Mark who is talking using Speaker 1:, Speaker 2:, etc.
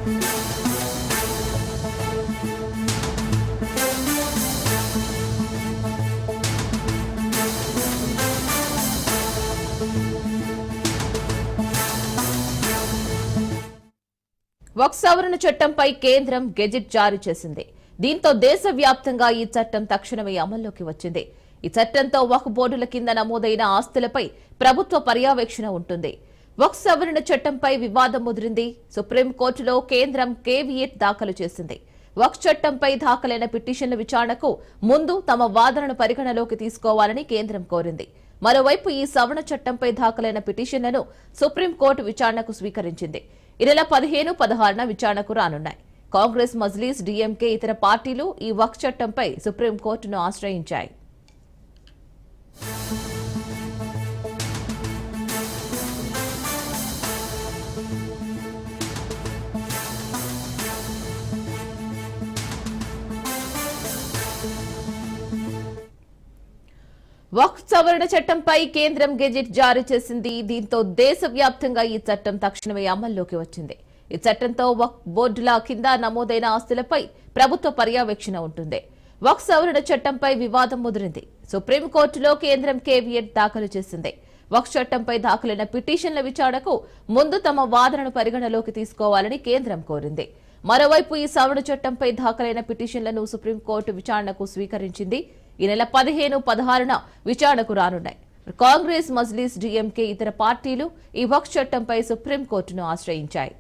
Speaker 1: వక్ఫ్ సవరణ చట్టంపై కేంద్రం గెజిట్ జారీ చేసింది. దీంతో దేశవ్యాప్తంగా ఈ చట్టం తక్షణమే అమల్లోకి వచ్చింది. ఈ చట్టంతో వక్ఫ్ బోర్డుల కింద నమోదైన ఆస్తులపై ప్రభుత్వ పర్యవేక్షణ ఉంటుంది. వక్ఫ్ సవరణ చట్టంపై వివాదం ముదిరింది. సుప్రీంకోర్టులో కేంద్రం కేవియట్ దాఖలు చేసింది. వక్ఫ్ చట్టంపై దాఖలైన పిటిషన్ల విచారణకు ముందు తమ వాదనను పరిగణలోకి తీసుకోవాలని కేంద్రం కోరింది. మరోవైపు ఈ సవరణ చట్టంపై దాఖలైన పిటిషన్లను సుప్రీంకోర్టు విచారణకు స్వీకరించింది. ఈ నెల 15, 16న విచారణకు రానున్నాయి. కాంగ్రెస్, మజ్లీస్, డీఎంకే ఇతర పార్టీలు ఈ వక్ఫ్ చట్టంపై సుప్రీంకోర్టును ఆశ్రయించాయి. వక్ఫ్ సవరణ చట్టంపై కేంద్రం గెజిట్ జారీ చేసింది. దీంతో దేశవ్యాప్తంగా ఈ చట్టం తక్షణమే అమల్లోకి వచ్చింది. ఈ చట్టంతో వక్ఫ్ బోర్డుల కింద నమోదైన ఆస్తులపై ప్రభుత్వ పర్యవేక్షణ ఉంటుంది. వక్ఫ్ సవరణ చట్టంపై వివాదం ముదిరింది. సుప్రీంకోర్టులో కేంద్రం కేవియట్ దాఖలు చేసింది. వక్ఫ్ చట్టంపై దాఖలైన పిటిషన్ల విచారణకు ముందు తమ వాదనను పరిగణలోకి తీసుకోవాలని కేంద్రం కోరింది. మరోవైపు ఈ సవరణ చట్టంపై దాఖలైన పిటిషన్లను సుప్రీంకోర్టు విచారణకు స్వీకరించింది. ఈ నెల 15, 16న విచారణకు రానున్నాయి. కాంగ్రెస్, మజ్లీస్, డీఎంకే ఇతర పార్టీలు ఈ వక్ఫ్ చట్టంపై సుప్రీంకోర్టును ఆశ్రయించాయి.